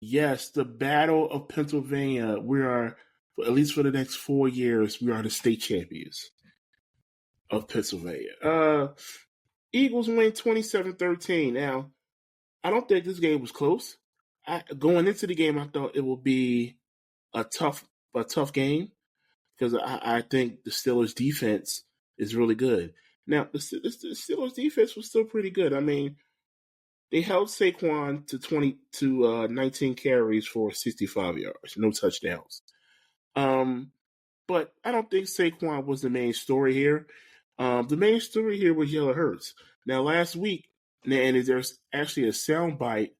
Yes, the Battle of Pennsylvania. We are, at least for the next 4 years, we are the state champions of Pennsylvania. Eagles win 27-13. Now, I don't think this game was close. Going into the game, I thought it would be a tough game because I think the Steelers' defense is really good. Now, the Steelers' defense was still pretty good. I mean, they held Saquon to 19 carries for 65 yards, no touchdowns. But I don't think Saquon was the main story here. The main story here was Jalen Hurts. Now, last week, and there's actually a soundbite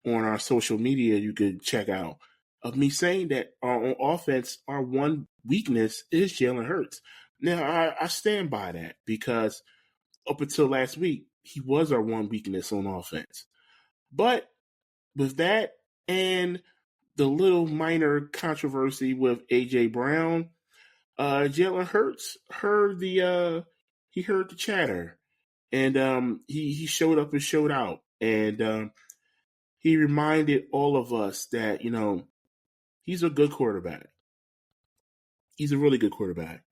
on our social media you could check out of me saying that on offense, our one weakness is Jalen Hurts. Now, I stand by that because up until last week, he was our one weakness on offense. But with that and the little minor controversy with A.J. Brown, Jalen Hurts heard the chatter, and he showed up and showed out, and he reminded all of us that he's a good quarterback. He's a really good quarterback.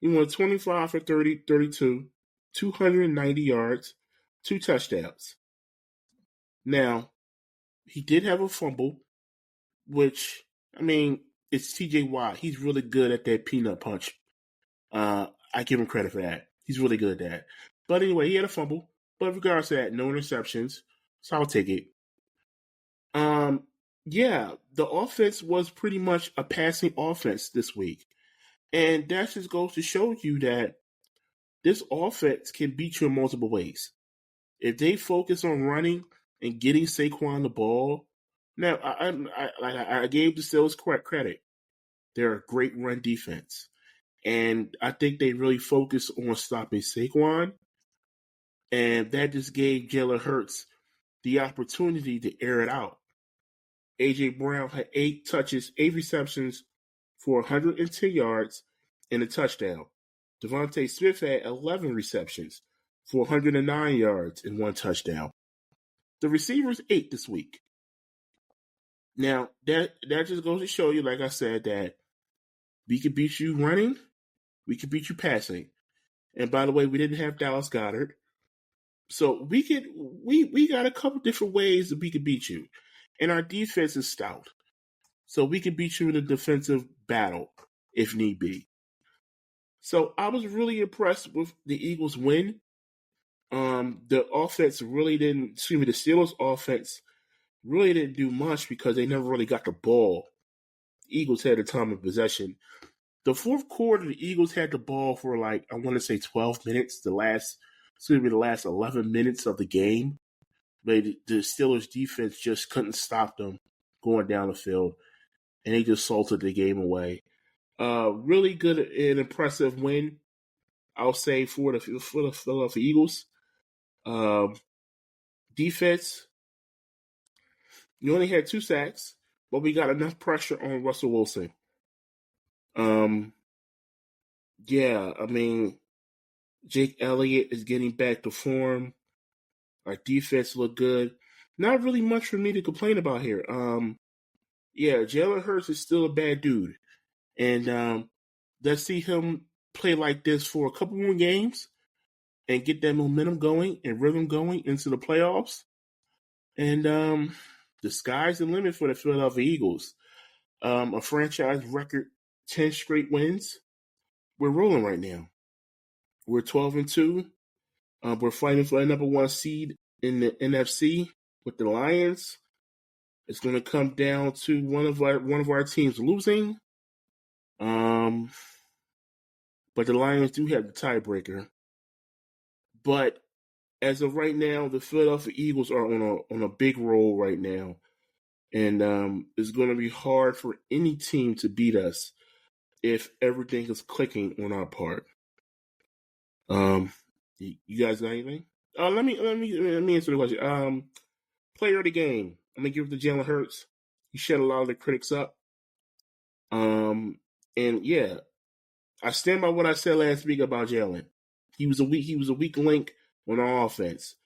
He went 25 for 30, 32, 290 yards, 2 touchdowns. Now, he did have a fumble, which, I mean, it's TJ Watt. He's really good at that peanut punch. I give him credit for that. He's really good at that. But anyway, he had a fumble. But regardless to that, no interceptions. So I'll take it. Yeah, the offense was pretty much a passing offense this week. And that just goes to show you that this offense can beat you in multiple ways. If they focus on running and getting Saquon the ball, now I gave the Steelers credit. They're a great run defense. And I think they really focus on stopping Saquon. And that just gave Jalen Hurts the opportunity to air it out. A.J. Brown had 8 touches, 8 receptions for 110 yards and a touchdown. Devontae Smith had 11 receptions for 109 yards and 1 touchdown. The receivers 8 this week. Now, that just goes to show you, like I said, that we could beat you running, we could beat you passing. And by the way, we didn't have Dallas Goedert. So we got a couple different ways that we could beat you. And our defense is stout. So we can beat you in a defensive battle if need be. So I was really impressed with the Eagles' win. The offense really didn't, the Steelers' offense really didn't do much because they never really got the ball. The Eagles had the time of possession. The fourth quarter, the Eagles had the ball for I want to say 12 minutes, the last 11 minutes of the game. But the Steelers' defense just couldn't stop them going down the field, and they just salted the game away. Really good and impressive win, I'll say, for the Philadelphia Eagles. Defense, you only had 2 sacks, but we got enough pressure on Russell Wilson. Yeah, I mean, Jake Elliott is getting back to form. Our defense looked good. Not really much for me to complain about here. Yeah, Jalen Hurts is still a bad dude. And let's see him play like this for a couple more games and get that momentum going and rhythm going into the playoffs. And the sky's the limit for the Philadelphia Eagles. A franchise record 10 straight wins. We're rolling right now. We're 12-2. We're fighting for a number 1 seed in the NFC with the Lions. It's going to come down to one of our teams losing. But the Lions do have the tiebreaker. But as of right now, the Philadelphia Eagles are on a big roll right now. And it's going to be hard for any team to beat us if everything is clicking on our part. You guys got anything? Let me answer the question. Player of the game. I'm gonna give it to Jalen Hurts. He shut a lot of the critics up. And yeah, I stand by what I said last week about Jalen. He was a weak link on our offense,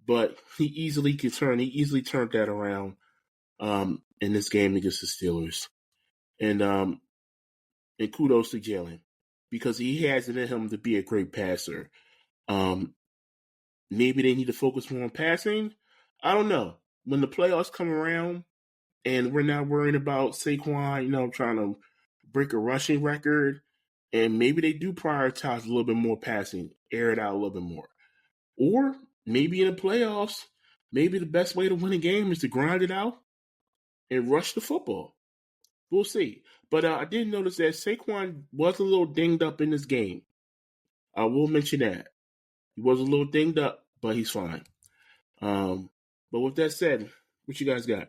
but he easily turned that around. in this game against the Steelers. And kudos to Jalen because he has it in him to be a great passer. Maybe they need to focus more on passing. I don't know. When the playoffs come around and we're not worrying about Saquon, trying to break a rushing record, and maybe they do prioritize a little bit more passing, air it out a little bit more. Or maybe in the playoffs, maybe the best way to win a game is to grind it out and rush the football. We'll see. But I did notice that Saquon was a little dinged up in this game. I will mention that. He was a little dinged up, but he's fine. But with that said, what you guys got?